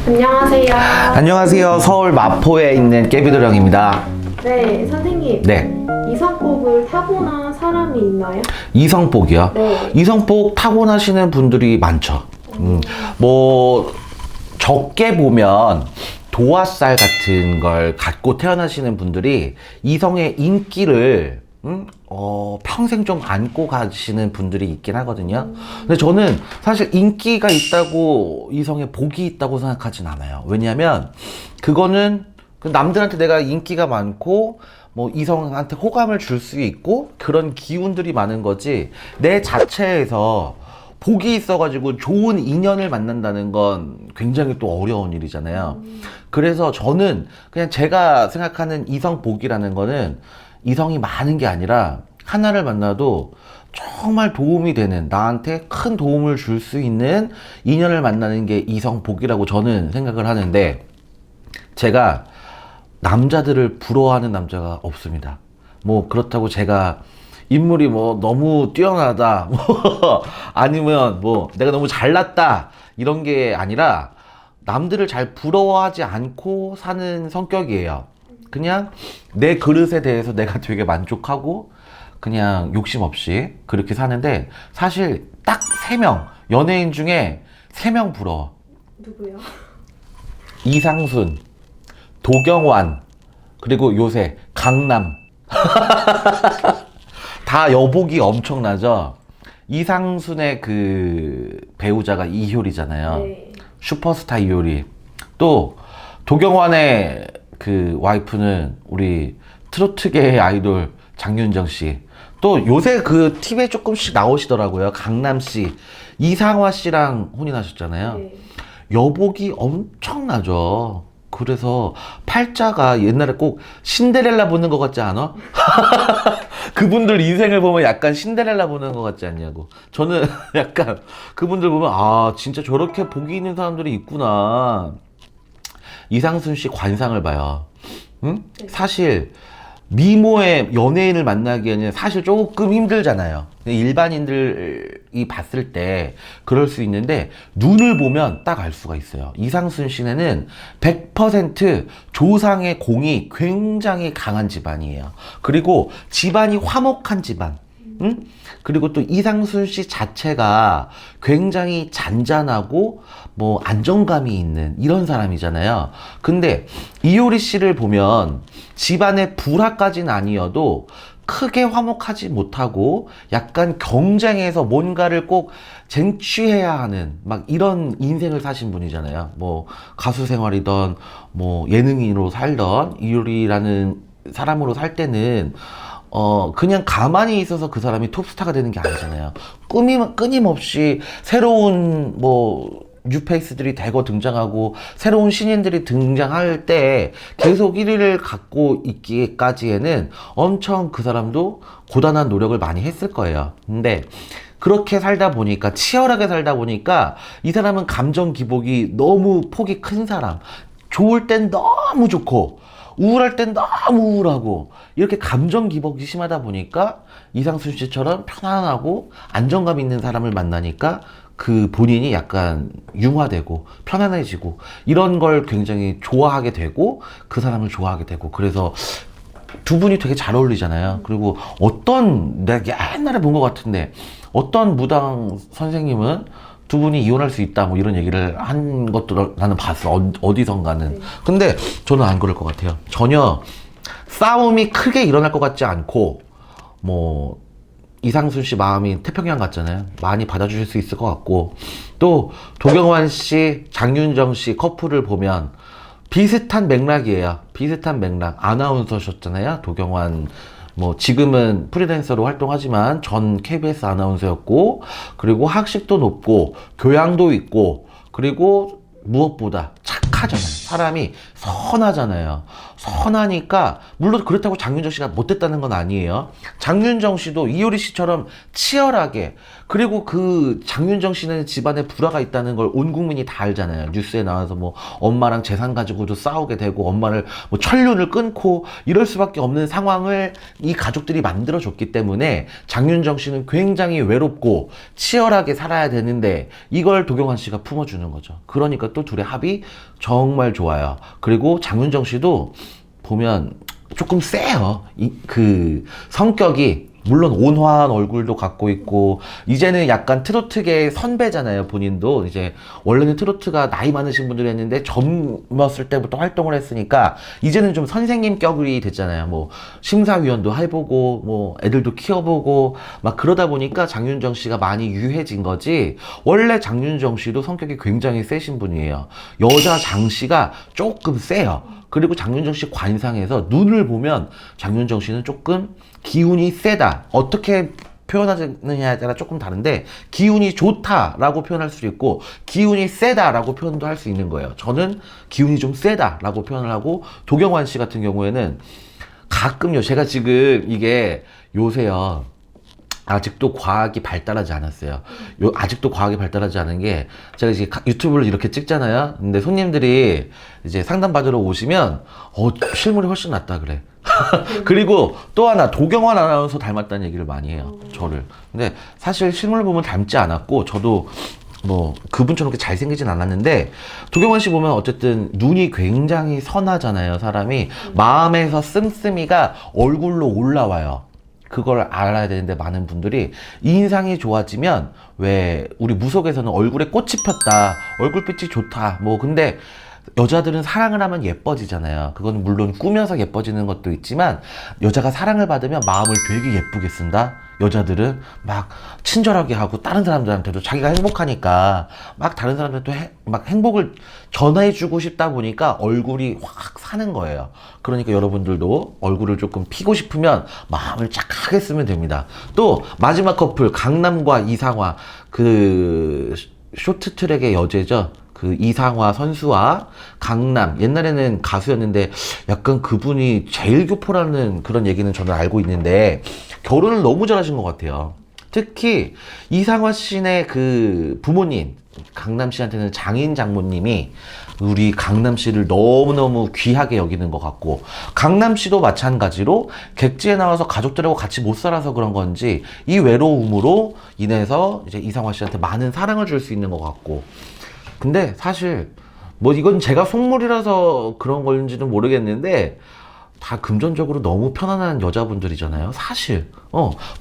안녕하세요. 안녕하세요. 서울 마포에 있는 깨비도령입니다. 네, 선생님. 네. 이성복을 타고난 사람이 있나요? 이성복이요? 네. 이성복 타고나시는 분들이 많죠. 뭐 적게 보면 도화살 같은 걸 갖고 태어나시는 분들이 이성의 인기를 평생 좀 안고 가시는 분들이 있긴 하거든요. 근데 저는 사실 인기가 있다고 이성에 복이 있다고 생각하진 않아요. 왜냐하면 그거는 남들한테 내가 인기가 많고 뭐 이성한테 호감을 줄 수 있고 그런 기운들이 많은 거지, 내 자체에서 복이 있어가지고 좋은 인연을 만난다는 건 굉장히 또 어려운 일이잖아요. 그래서 저는 그냥 제가 생각하는 이성 복이라는 거는 이성이 많은 게 아니라 하나를 만나도 정말 도움이 되는, 나한테 큰 도움을 줄 수 있는 인연을 만나는 게 이성 복이라고 저는 생각을 하는데, 제가 남자들을 부러워하는 남자가 없습니다. 뭐 그렇다고 제가 인물이 뭐 너무 뛰어나다 뭐 아니면 뭐 내가 너무 잘났다 이런 게 아니라 남들을 잘 부러워하지 않고 사는 성격이에요. 그냥 내 그릇에 대해서 내가 되게 만족하고 그냥 욕심 없이 그렇게 사는데, 사실 딱 3명, 연예인 중에 3명 부러워. 누구요? 이상순, 도경완, 그리고 요새 강남. 다 여복이 엄청나죠. 이상순의 그 배우자가 이효리잖아요. 네. 슈퍼스타 이효리. 또 도경완의 그 와이프는 우리 트로트계의 아이돌 장윤정 씨. 또 요새 그 TV에 조금씩 나오시더라고요. 강남 씨, 이상화 씨랑 혼인하셨잖아요. 네. 여복이 엄청나죠. 그래서 팔자가 옛날에 꼭 신데렐라 보는 것 같지 않아? 그분들 인생을 보면 약간 신데렐라 보는 것 같지 않냐고. 저는 약간 그분들 보면 아 진짜 저렇게 복이 있는 사람들이 있구나. 이상순 씨 관상을 봐요. 응? 네. 사실 미모의 연예인을 만나기에는 사실 조금 힘들잖아요. 일반인들이 봤을 때 그럴 수 있는데, 눈을 보면 딱 알 수가 있어요. 이상순 씨는 100% 조상의 공이 굉장히 강한 집안이에요. 그리고 집안이 화목한 집안. 응? 그리고 또 이상순 씨 자체가 굉장히 잔잔하고 뭐 안정감이 있는 이런 사람이잖아요. 근데 이효리 씨를 보면 집안의 불화까지는 아니어도 크게 화목하지 못하고 약간 경쟁해서 뭔가를 꼭 쟁취해야 하는 막 이런 인생을 사신 분이잖아요. 뭐 가수 생활이던 뭐 예능인으로 살던 이효리라는 사람으로 살 때는 그냥 가만히 있어서 그 사람이 톱스타가 되는 게 아니잖아요. 끊임없이 새로운 뭐 뉴페이스들이 대거 등장하고 새로운 신인들이 등장할 때 계속 1위를 갖고 있기까지에는 엄청 그 사람도 고단한 노력을 많이 했을 거예요. 근데 그렇게 살다 보니까, 치열하게 살다 보니까 이 사람은 감정 기복이 너무 폭이 큰 사람. 좋을 땐 너무 좋고 우울할 땐 너무 우울하고, 이렇게 감정 기복이 심하다 보니까 이상순 씨처럼 편안하고 안정감 있는 사람을 만나니까 그 본인이 약간 융화되고 편안해지고 이런 걸 굉장히 좋아하게 되고 그 사람을 좋아하게 되고, 그래서 두 분이 되게 잘 어울리잖아요. 그리고 내가 옛날에 본 것 같은데 어떤 무당 선생님은 두 분이 이혼할 수 있다 뭐 이런 얘기를 한 것도 나는 봤어. 어디선가는. 근데 저는 안 그럴 것 같아요. 전혀 싸움이 크게 일어날 것 같지 않고, 뭐 이상순 씨 마음이 태평양 같잖아요. 많이 받아주실 수 있을 것 같고, 또 도경완 씨, 장윤정 씨 커플을 보면 비슷한 맥락이에요. 비슷한 맥락. 아나운서셨잖아요. 도경완 뭐 지금은 프리랜서로 활동하지만 전 KBS 아나운서였고, 그리고 학식도 높고 교양도 있고, 그리고 무엇보다 착하잖아요. 사람이 선하잖아요. 선하니까 물론 그렇다고 장윤정 씨가 못됐다는 건 아니에요. 장윤정 씨도 이효리 씨처럼 치열하게, 그리고 그 장윤정 씨는 집안에 불화가 있다는 걸 온 국민이 다 알잖아요. 뉴스에 나와서 뭐 엄마랑 재산 가지고도 싸우게 되고 엄마를 뭐 천륜을 끊고 이럴 수밖에 없는 상황을 이 가족들이 만들어줬기 때문에 장윤정 씨는 굉장히 외롭고 치열하게 살아야 되는데 이걸 도경환 씨가 품어주는 거죠. 그러니까 또 둘의 합이 정말 좋아요. 그리고 장윤정 씨도 보면 조금 세요. 그 성격이, 물론 온화한 얼굴도 갖고 있고, 이제는 약간 트로트계 선배잖아요. 본인도 이제 원래는 트로트가 나이 많으신 분들이 했는데 젊었을 때부터 활동을 했으니까 이제는 좀 선생님 격이 됐잖아요. 뭐 심사위원도 해보고 뭐 애들도 키워보고 막 그러다 보니까 장윤정 씨가 많이 유해진 거지, 원래 장윤정 씨도 성격이 굉장히 세신 분이에요. 여자 장 씨가 조금 세요. 그리고 장윤정 씨 관상에서 눈을 보면 장윤정 씨는 조금 기운이 세다. 어떻게 표현하느냐에 따라 조금 다른데, 기운이 좋다라고 표현할 수 있고 기운이 세다라고 표현도 할 수 있는 거예요. 저는 기운이 좀 세다라고 표현을 하고, 도경환 씨 같은 경우에는 가끔요, 제가 지금 이게 요새요 아직도 과학이 발달하지 않았어요. 아직도 과학이 발달하지 않은 게, 제가 이제 유튜브를 이렇게 찍잖아요. 근데 손님들이 이제 상담 받으러 오시면, 실물이 훨씬 낫다 그래. 그리고 또 하나, 도경환 아나운서 닮았다는 얘기를 많이 해요. 저를. 근데 사실 실물 보면 닮지 않았고, 저도 뭐 그분처럼 그렇게 잘생기진 않았는데, 도경환 씨 보면 어쨌든 눈이 굉장히 선하잖아요. 사람이 마음에서 씀씀이가 얼굴로 올라와요. 그걸 알아야 되는데, 많은 분들이 인상이 좋아지면, 왜 우리 무속에서는 얼굴에 꽃이 폈다, 얼굴빛이 좋다, 뭐 근데 여자들은 사랑을 하면 예뻐지잖아요. 그건 물론 꾸며서 예뻐지는 것도 있지만, 여자가 사랑을 받으면 마음을 되게 예쁘게 쓴다. 여자들은 막 친절하게 하고, 다른 사람들한테도 자기가 행복하니까 막 다른 사람들도 막 행복을 전해주고 싶다 보니까 얼굴이 확 사는 거예요. 그러니까 여러분들도 얼굴을 조금 피고 싶으면 마음을 착하게 쓰면 됩니다. 또 마지막 커플, 강남과 이상화, 그 쇼트트랙의 여제죠. 그 이상화 선수와 강남, 옛날에는 가수였는데 약간 그분이 제일 교포라는 그런 얘기는 저는 알고 있는데, 결혼을 너무 잘하신 것 같아요. 특히 이상화 씨네 그 부모님, 강남 씨한테는 장인 장모님이 우리 강남 씨를 너무너무 귀하게 여기는 것 같고, 강남 씨도 마찬가지로 객지에 나와서 가족들하고 같이 못 살아서 그런 건지 이 외로움으로 인해서 이제 이상화 씨한테 많은 사랑을 줄 수 있는 것 같고. 근데 사실 뭐 이건 제가 속물이라서 그런 건지는 모르겠는데, 다 금전적으로 너무 편안한 여자분들이잖아요. 사실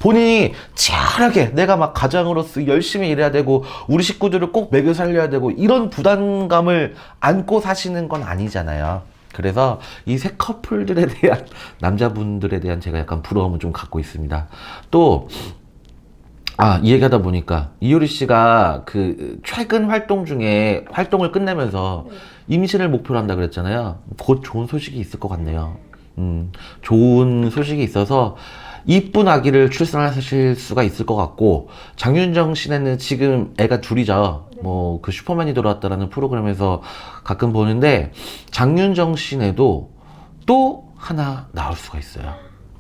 본인이 치열하게 내가 막 가장으로서 열심히 일해야 되고 우리 식구들을 꼭 먹여 살려야 되고 이런 부담감을 안고 사시는 건 아니잖아요. 그래서 이 새 커플들에 대한, 남자분들에 대한 제가 약간 부러움을 좀 갖고 있습니다. 또 이 얘기하다 보니까 이효리 씨가 그 최근 활동 중에 활동을 끝내면서 임신을 목표로 한다 그랬잖아요. 곧 좋은 소식이 있을 것 같네요. 좋은 소식이 있어서 이쁜 아기를 출산하실 수가 있을 것 같고, 장윤정 씨는 지금 애가 둘이죠. 뭐 그 슈퍼맨이 돌아왔다라는 프로그램에서 가끔 보는데, 장윤정 씨네도 또 하나 나올 수가 있어요.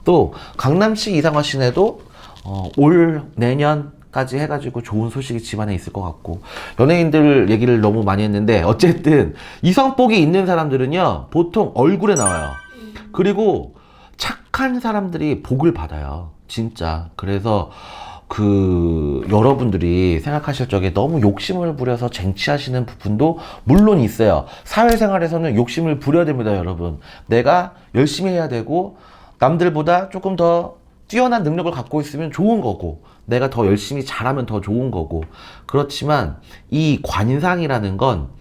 또 강남 씨, 이상화 씨네도 올 내년까지 해가지고 좋은 소식이 집안에 있을 것 같고, 연예인들 얘기를 너무 많이 했는데 어쨌든 이성복이 있는 사람들은요 보통 얼굴에 나와요. 그리고 착한 사람들이 복을 받아요, 진짜. 그래서 그 여러분들이 생각하실 적에 너무 욕심을 부려서 쟁취하시는 부분도 물론 있어요. 사회생활에서는 욕심을 부려야 됩니다, 여러분. 내가 열심히 해야 되고, 남들보다 조금 더 뛰어난 능력을 갖고 있으면 좋은 거고, 내가 더 열심히 잘하면 더 좋은 거고. 그렇지만 이 관상이라는 건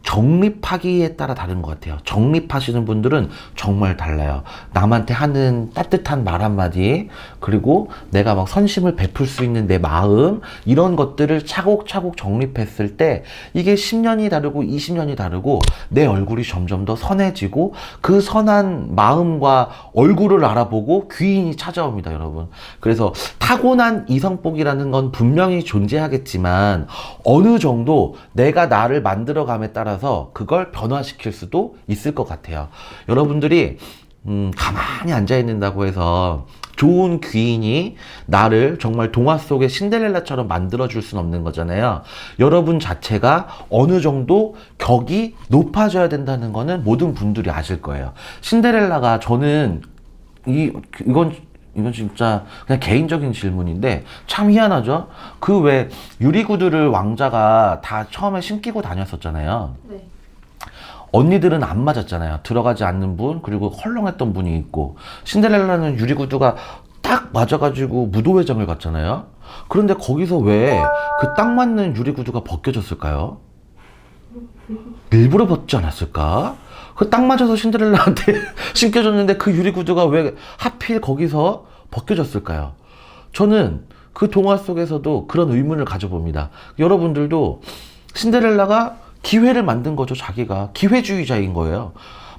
정립하기에 따라 다른 것 같아요. 정립하시는 분들은 정말 달라요. 남한테 하는 따뜻한 말 한마디, 그리고 내가 막 선심을 베풀 수 있는 내 마음, 이런 것들을 차곡차곡 정립했을 때 이게 10년이 다르고 20년이 다르고 내 얼굴이 점점 더 선해지고, 그 선한 마음과 얼굴을 알아보고 귀인이 찾아옵니다, 여러분. 그래서 타고난 이성복이라는 건 분명히 존재하겠지만, 어느 정도 내가 나를 만들어감에 따라서 따라서 그걸 변화시킬 수도 있을 것 같아요. 여러분들이 가만히 앉아 있는다고 해서 좋은 귀인이 나를 정말 동화 속의 신데렐라처럼 만들어줄 수는 없는 거잖아요. 여러분 자체가 어느 정도 격이 높아져야 된다는 거는 모든 분들이 아실 거예요. 신데렐라가 저는 이건 진짜 그냥 개인적인 질문인데 참 희한하죠? 그 왜 유리구두를 왕자가 다 처음에 신기고 다녔었잖아요. 네. 언니들은 안 맞았잖아요. 들어가지 않는 분, 그리고 헐렁했던 분이 있고, 신데렐라는 유리구두가 딱 맞아가지고 무도회장을 갔잖아요. 그런데 거기서 왜 그 딱 맞는 유리구두가 벗겨졌을까요? 일부러 벗지 않았을까? 그 딱 맞아서 신데렐라한테 신겨줬는데 그 유리구두가 왜 하필 거기서 벗겨졌을까요? 저는 그 동화 속에서도 그런 의문을 가져봅니다. 여러분들도 신데렐라가 기회를 만든 거죠. 자기가 기회주의자인 거예요.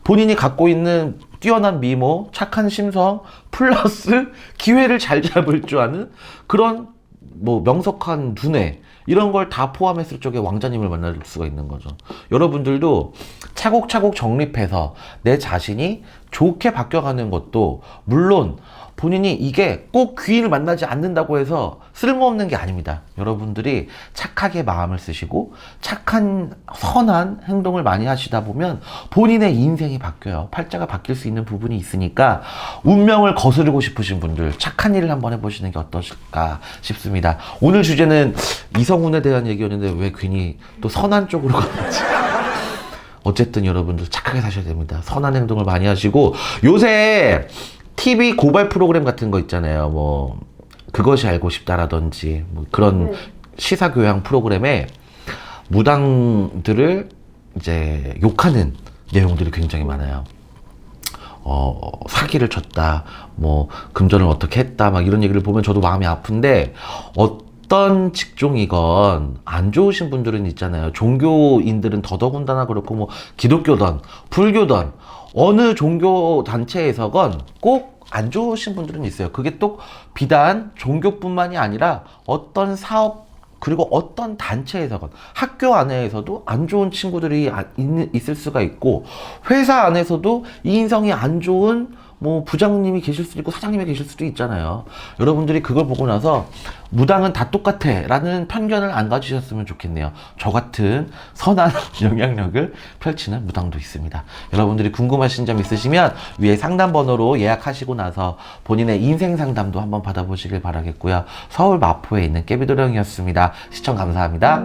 본인이 갖고 있는 뛰어난 미모, 착한 심성, 플러스 기회를 잘 잡을 줄 아는 그런 뭐 명석한 두뇌, 이런 걸 다 포함했을 적에 왕자님을 만날 수가 있는 거죠. 여러분들도 차곡차곡 정립해서 내 자신이 좋게 바뀌어가는 것도, 물론 본인이 이게 꼭 귀인을 만나지 않는다고 해서 쓸모없는 게 아닙니다. 여러분들이 착하게 마음을 쓰시고 착한 선한 행동을 많이 하시다 보면 본인의 인생이 바뀌어요. 팔자가 바뀔 수 있는 부분이 있으니까 운명을 거스르고 싶으신 분들 착한 일을 한번 해보시는 게 어떠실까 싶습니다. 오늘 주제는 이성운에 대한 얘기였는데 왜 괜히 또 선한 쪽으로 갔는지. 어쨌든 여러분들 착하게 사셔야 됩니다. 선한 행동을 많이 하시고, 요새 TV 고발 프로그램 같은 거 있잖아요. 뭐 그것이 알고 싶다라든지 뭐 그런 시사 교양 프로그램에 무당들을 이제 욕하는 내용들이 굉장히 많아요. 사기를 쳤다, 뭐 금전을 어떻게 했다, 막 이런 얘기를 보면 저도 마음이 아픈데, 어떤 직종이건 안 좋으신 분들은 있잖아요. 종교인들은 더더군다나 그렇고, 뭐 기독교든 불교든 어느 종교 단체에서건 꼭 안 좋으신 분들은 있어요. 그게 또 비단 종교뿐만이 아니라 어떤 사업, 그리고 어떤 단체에서건, 학교 안에서도 안 좋은 친구들이 있을 수가 있고, 회사 안에서도 이 인성이 안 좋은 뭐 부장님이 계실 수도 있고 사장님이 계실 수도 있잖아요. 여러분들이 그걸 보고 나서 무당은 다 똑같아 라는 편견을 안 가지셨으면 좋겠네요. 저 같은 선한 영향력을 펼치는 무당도 있습니다. 여러분들이 궁금하신 점 있으시면 위에 상담 번호로 예약하시고 나서 본인의 인생 상담도 한번 받아보시길 바라겠고요. 서울 마포에 있는 깨비도령이었습니다. 시청 감사합니다.